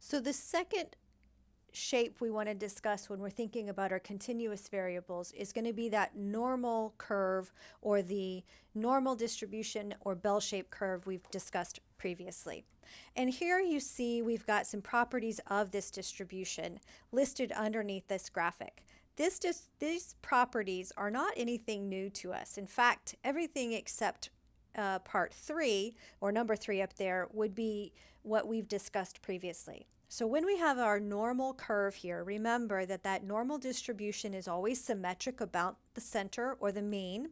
So the second shape we want to discuss when we're thinking about our continuous variables is going to be that normal curve or the normal distribution or bell-shaped curve we've discussed previously. And here you see we've got some properties of this distribution listed underneath this graphic. These properties are not anything new to us. In fact, everything except part 3 or number 3 up there would be what we've discussed previously. So when we have our normal curve here, remember that that normal distribution is always symmetric about the center or the mean.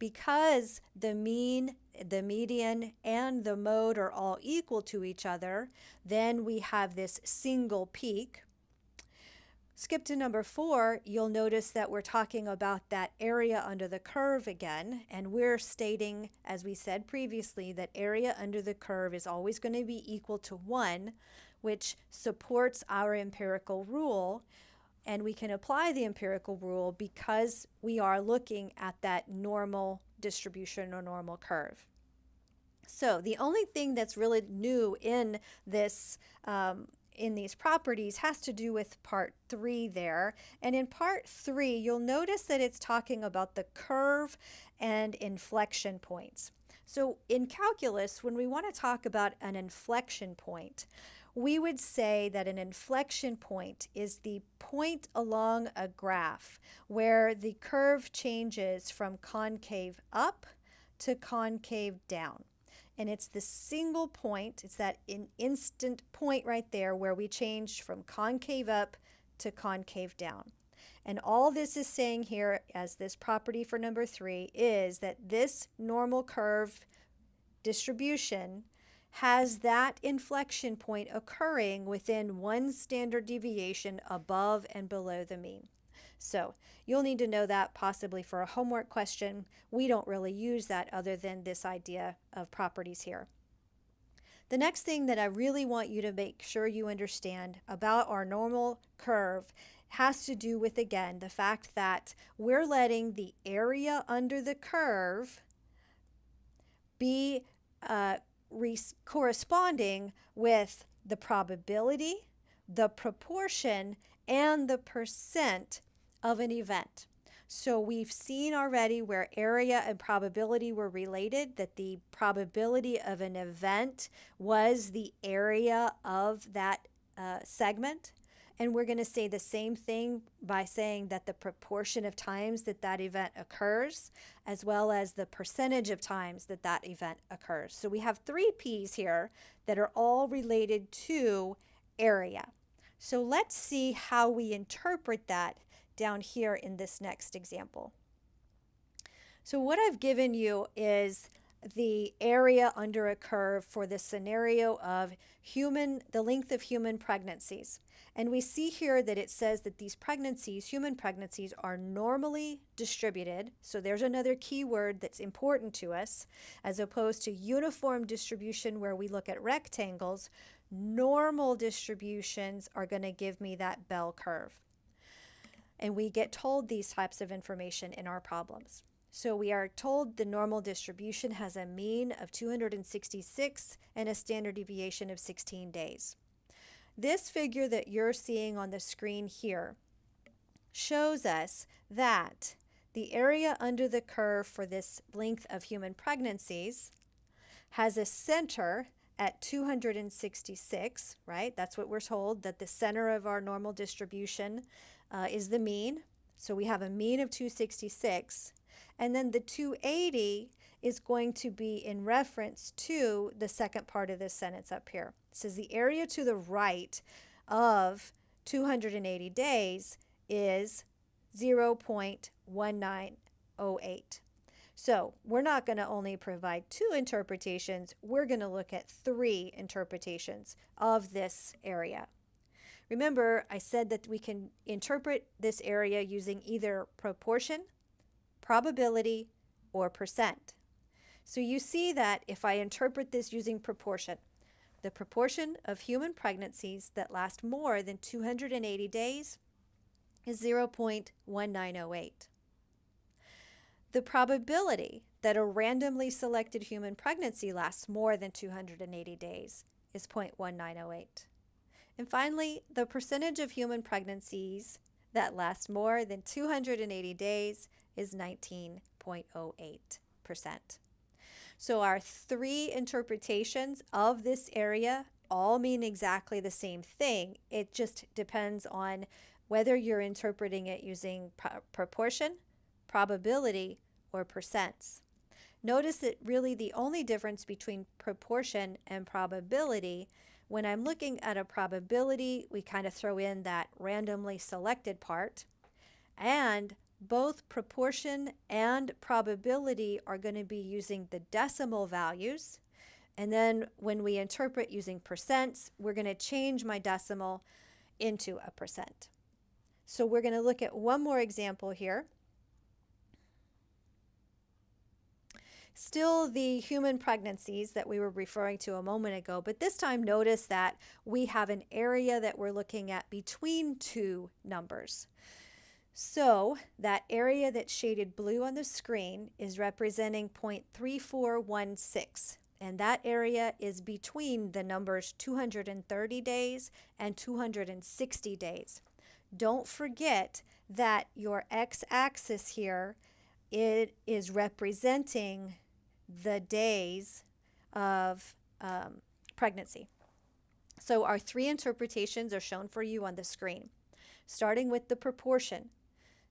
Because the mean, the median, and the mode are all equal to each other, then we have this single peak. Skip to number 4, you'll notice that we're talking about that area under the curve again, and we're stating, as we said previously, that area under the curve is always going to be equal to 1, which supports our empirical rule, and we can apply the empirical rule because we are looking at that normal distribution or normal curve. So the only thing that's really new in this in these properties has to do with part 3 there. And in part 3, you'll notice that it's talking about the curve and inflection points. So in calculus, when we want to talk about an inflection point, we would say that an inflection point is the point along a graph where the curve changes from concave up to concave down. And it's the single point, it's that instant point right there where we change from concave up to concave down. And all this is saying here as this property for number 3 is that this normal curve distribution has that inflection point occurring within 1 standard deviation above and below the mean. So you'll need to know that possibly for a homework question. We don't really use that other than this idea of properties here. The next thing that I really want you to make sure you understand about our normal curve has to do with, again, the fact that we're letting the area under the curve be corresponding with the probability, the proportion, and the percent of an event. So we've seen already where area and probability were related, that the probability of an event was the area of that segment. And we're going to say the same thing by saying that the proportion of times that that event occurs, as well as the percentage of times that that event occurs. So we have 3 P's here that are all related to area. So let's see how we interpret that down here in this next example. So what I've given you is the area under a curve for the scenario of the length of human pregnancies. And we see here that it says that these pregnancies, human pregnancies, are normally distributed. So there's another key word that's important to us, as opposed to uniform distribution where we look at rectangles. Normal distributions are going to give me that bell curve. And we get told these types of information in our problems. So we are told the normal distribution has a mean of 266 and a standard deviation of 16 days. This figure that you're seeing on the screen here shows us that the area under the curve for this length of human pregnancies has a center at 266, right? That's what we're told, that the center of our normal distribution is the mean. So we have a mean of 266. And then the 280 is going to be in reference to the second part of this sentence up here. It says the area to the right of 280 days is 0.1908. So we're not going to only provide 2 interpretations, we're going to look at 3 interpretations of this area. Remember, I said that we can interpret this area using either proportion, probability, or percent. So you see that if I interpret this using proportion, the proportion of human pregnancies that last more than 280 days is 0.1908. The probability that a randomly selected human pregnancy lasts more than 280 days is 0.1908. And finally, the percentage of human pregnancies that last more than 280 days is 19.08%. So our three interpretations of this area all mean exactly the same thing. It just depends on whether you're interpreting it using proportion, probability, or percents. Notice that really the only difference between proportion and probability, when I'm looking at a probability, we kind of throw in that randomly selected part, and both proportion and probability are going to be using the decimal values. And then when we interpret using percents, we're going to change my decimal into a percent. So we're going to look at one more example here. Still the human pregnancies that we were referring to a moment ago, but this time notice that we have an area that we're looking at between two numbers. So that area that's shaded blue on the screen is representing 0.3416, and that area is between the numbers 230 days and 260 days. Don't forget that your x-axis here, it is representing the days of pregnancy. So our three interpretations are shown for you on the screen, starting with the proportion.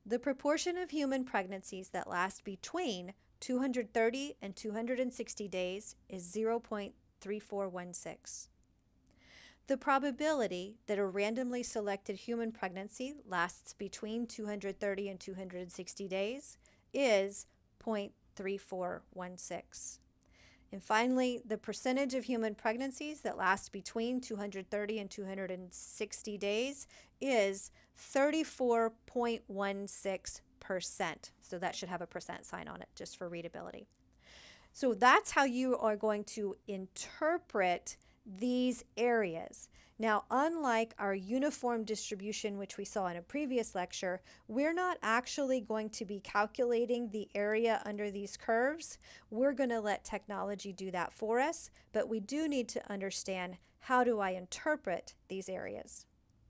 The proportion of human pregnancies that last between 230 and 260 days is 0.3416. The probability that a randomly selected human pregnancy lasts between 230 and 260 days is 0.3416. And finally, the percentage of human pregnancies that last between 230 and 260 days is 34.16%. So that should have a percent sign on it just for readability. So that's how you are going to interpret these areas. Now, unlike our uniform distribution, which we saw in a previous lecture, we're not actually going to be calculating the area under these curves. We're going to let technology do that for us, but we do need to understand, how do I interpret these areas?